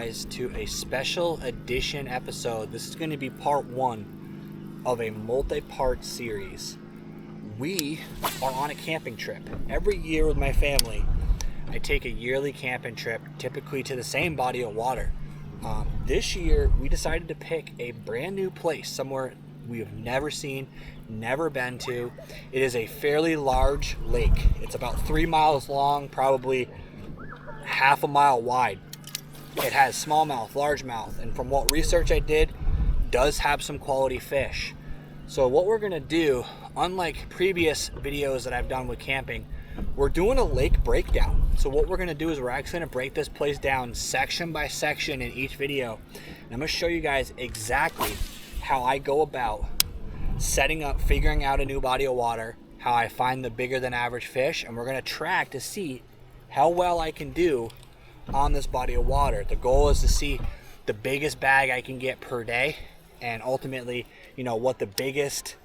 guys to a special edition episode. This is going to be part one of a multi-part series. We are on a camping trip. Every year with my family, I take a yearly camping trip, typically to the same body of water. This year, we decided to pick a brand new place, somewhere we have never seen, never been to. It is a fairly large lake. It's about 3 miles long, probably half a mile wide. It has smallmouth, largemouth, and from what research I did, does have some quality fish. So what we're gonna do, unlike previous videos that I've done with camping, we're doing a lake breakdown. So what we're gonna do is we're actually gonna break this place down section by section in each video. And I'm gonna show you guys exactly how I go about setting up, figuring out a new body of water, how I find the bigger than average fish, and we're gonna track to see how well I can do on this body of water. The goal is to see the biggest bag I can get per day, and ultimately, what the biggest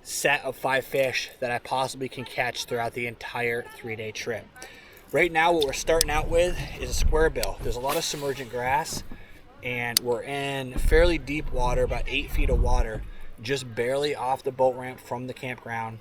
set of 5 fish that I possibly can catch throughout the entire 3-day trip. Right now, what we're starting out with is a square bill. There's a lot of submergent grass, and we're in fairly deep water, about 8 feet of water, just barely off the boat ramp from the campground.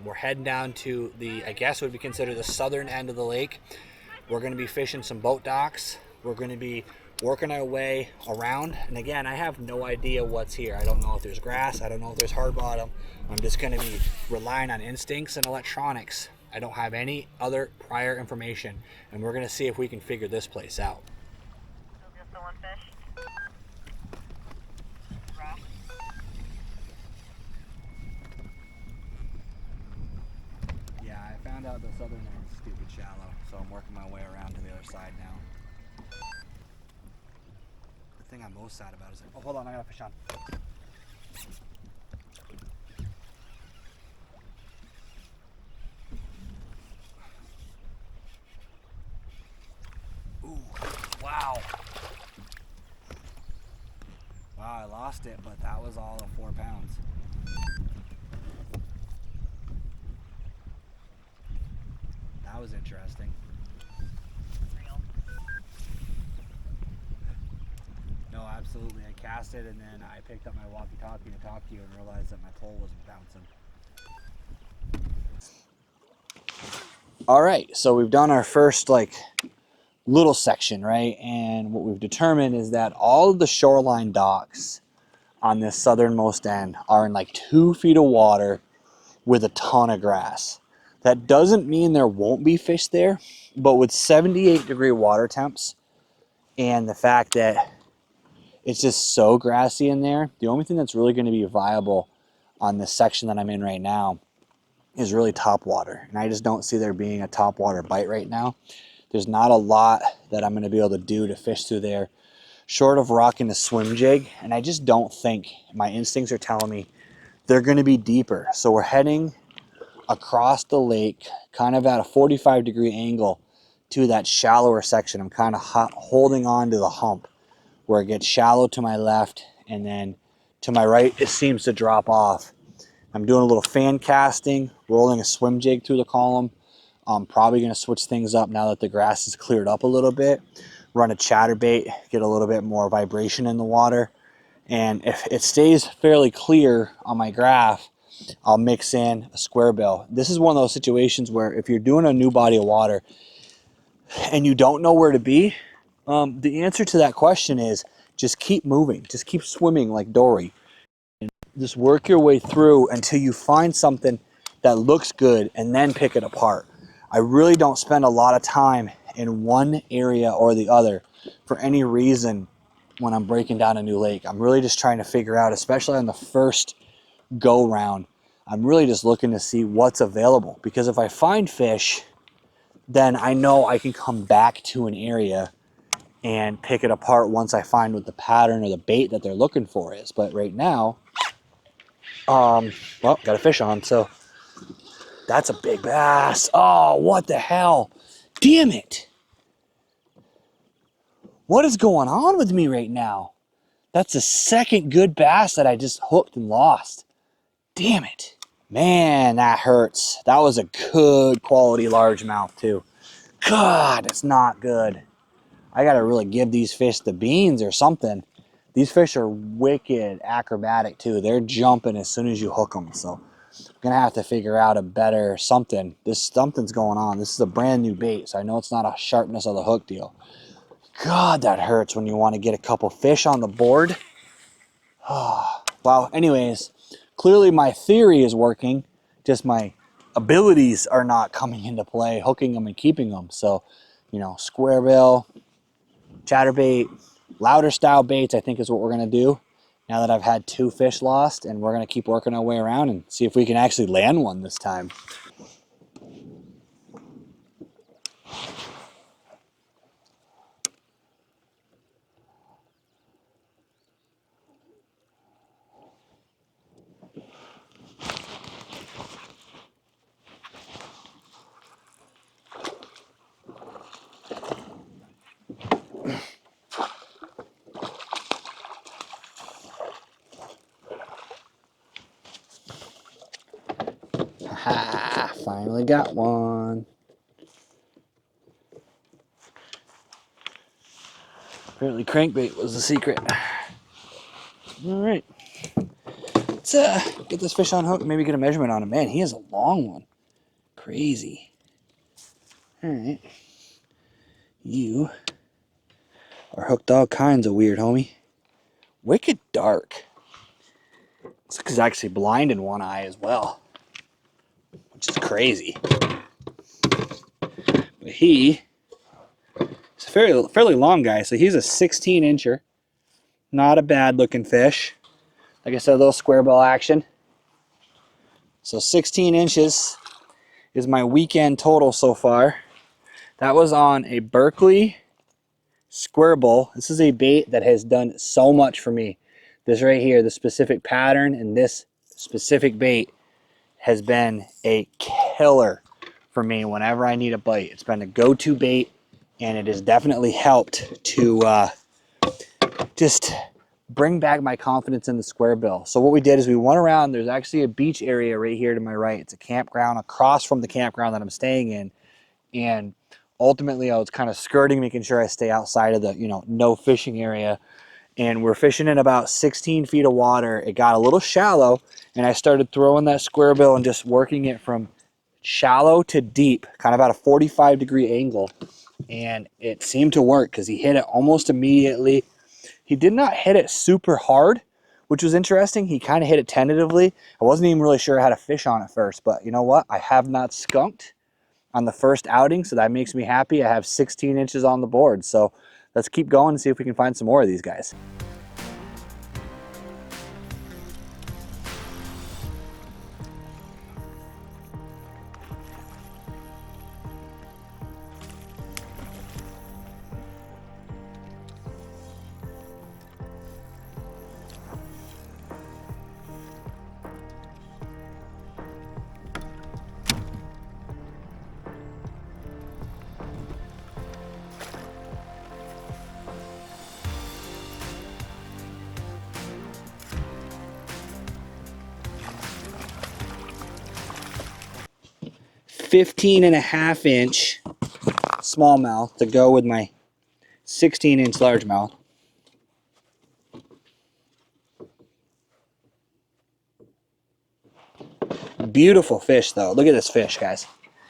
We're heading down to the, I guess would be considered the southern end of the lake. We're going to be fishing some boat docks. We're going to be working our way around. And again, I have no idea what's here. I don't know if there's grass. I don't know if there's hard bottom. I'm just going to be relying on instincts and electronics. I don't have any other prior information. And we're going to see if we can figure this place out. Just the one fish. Yeah, I found out the southern end is stupid shallow, so I'm working my way around to the other side now. The thing I'm most sad about is, oh, hold on, I got a fish on. Ooh, wow. Wow, I lost it, but that was all of 4 pounds. That was interesting. Real. No, absolutely. I cast it and then I picked up my walkie-talkie to talk to you and realized that my pole wasn't bouncing. All right, so we've done our first little section, right? And what we've determined is that all of the shoreline docks on this southernmost end are in 2 feet of water with a ton of grass. That doesn't mean there won't be fish there, but with 78-degree water temps and the fact that it's just so grassy in there, the only thing that's really going to be viable on this section that I'm in right now is really topwater. And I just don't see there being a topwater bite right now. There's not a lot that I'm going to be able to do to fish through there short of rocking a swim jig. And I just don't think, my instincts are telling me they're going to be deeper. So we're heading across the lake, kind of at a 45-degree angle to that shallower section. I'm kind of holding on to the hump where it gets shallow to my left, and then to my right, it seems to drop off. I'm doing a little fan casting, rolling a swim jig through the column. I'm probably going to switch things up now that the grass is cleared up a little bit. Run a chatterbait, get a little bit more vibration in the water. And if it stays fairly clear on my graph, I'll mix in a square bill. This is one of those situations where if you're doing a new body of water and you don't know where to be, the answer to that question is just keep moving. Just keep swimming like Dory. And just work your way through until you find something that looks good and then pick it apart. I really don't spend a lot of time in one area or the other for any reason when I'm breaking down a new lake. I'm really just trying to figure out, especially on the first go round, I'm really just looking to see what's available, because if I find fish, then I know I can come back to an area and pick it apart once I find what the pattern or the bait that they're looking for is. But right now, well, got a fish on, so that's a big bass. Oh, what the hell? Damn it. What is going on with me right now? That's the second good bass that I just hooked and lost. Damn it. Man, that hurts. That was a good quality largemouth too. God, it's not good. I got to really give these fish the beans or something. These fish are wicked acrobatic too. They're jumping as soon as you hook them. So I'm going to have to figure out a better something. Something's going on. This is a brand new bait, so I know it's not a sharpness of the hook deal. God, that hurts when you want to get a couple fish on the board. Well, anyways, clearly my theory is working. Just my abilities are not coming into play, hooking them and keeping them. So, you know, square bill, chatterbait, louder style baits, I think is what we're going to do now that I've had 2 fish lost, and we're going to keep working our way around and see if we can actually land one this time. Ha! Finally got one. Apparently crankbait was the secret. All right. Let's get this fish on hook, maybe get a measurement on him. Man, he is a long one. Crazy. All right. You are hooked all kinds of weird, homie. Wicked dark. Looks like he's actually blind in one eye as well, which is crazy. But he is a fairly long guy, so he's a 16-incher. Not a bad looking fish. Like I said, a little square bill action. So 16 inches is my weekend total so far. That was on a Berkeley square bill. This is a bait that has done so much for me. This right here, the specific pattern and this specific bait has been a killer for me whenever I need a bite. It's been a go-to bait, and it has definitely helped to just bring back my confidence in the square bill. So what we did is we went around. There's actually a beach area right here to my right. It's a campground across from the campground that I'm staying in, and ultimately I was kind of skirting, making sure I stay outside of the, you know, no fishing area. And we're fishing in about 16 feet of water. It got a little shallow, and I started throwing that square bill and just working it from shallow to deep, kind of at a 45-degree angle. And it seemed to work because he hit it almost immediately. He did not hit it super hard, which was interesting. He kind of hit it tentatively. I wasn't even really sure how to fish on it first, but you know what? I have not skunked on the first outing, so that makes me happy. I have 16 inches on the board, so let's keep going and see if we can find some more of these guys. $15.5-inch smallmouth to go with my 16-inch largemouth. Beautiful fish though. Look at this fish, guys.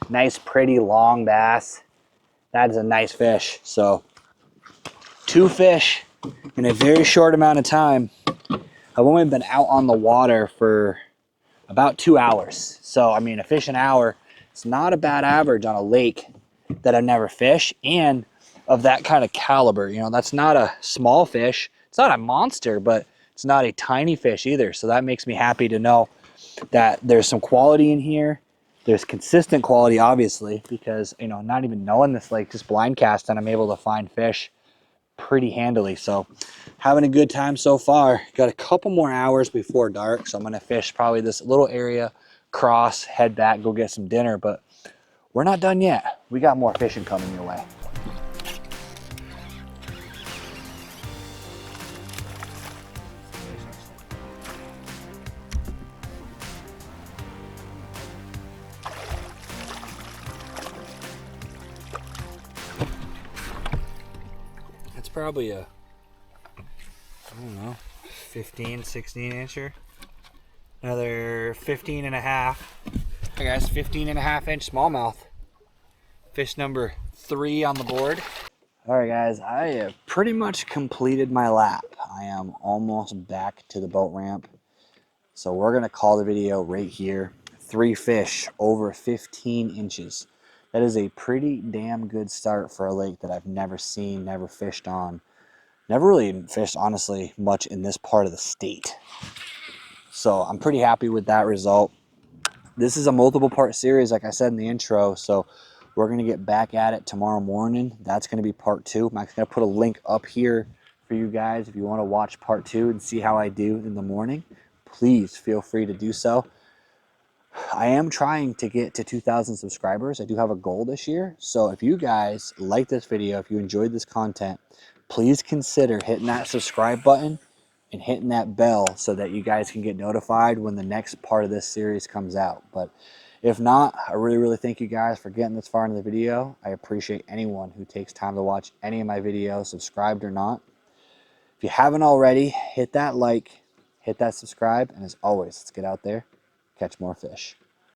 Nice, pretty, long bass. That is a nice fish. So 2 fish in a very short amount of time. I've only been out on the water for about 2 hours. So, I mean, a fish an hour, it's not a bad average on a lake that I've never fished, and of that kind of caliber. You know, that's not a small fish. It's not a monster, but it's not a tiny fish either. So that makes me happy to know that there's some quality in here. There's consistent quality, obviously, because, you know, not even knowing this lake, just blind casting, I'm able to find fish pretty handily. So having a good time so far. Got a couple more hours before dark, so I'm gonna fish probably this little area, cross, head back, go get some dinner, but we're not done yet. We got more fishing coming your way. probably a, I don't know, 15, 16 incher. Another 15 and a half. Hey guys, 15 and a half inch smallmouth. Fish number 3 on the board. All right guys, I have pretty much completed my lap. I am almost back to the boat ramp. So we're gonna call the video right here. 3 fish over 15 inches. That is a pretty damn good start for a lake that I've never seen, never fished on. Never really fished, honestly, much in this part of the state. So I'm pretty happy with that result. This is a multiple part series, like I said in the intro. So we're going to get back at it tomorrow morning. That's going to be part 2. I'm actually going to put a link up here for you guys. If you want to watch part 2 and see how I do in the morning, please feel free to do so. I am trying to get to 2,000 subscribers. I do have a goal this year. So if you guys like this video, if you enjoyed this content, please consider hitting that subscribe button and hitting that bell so that you guys can get notified when the next part of this series comes out. But if not, I really thank you guys for getting this far into the video. I appreciate anyone who takes time to watch any of my videos, subscribed or not. If you haven't already, hit that like, hit that subscribe, and as always, let's get out there, catch more fish.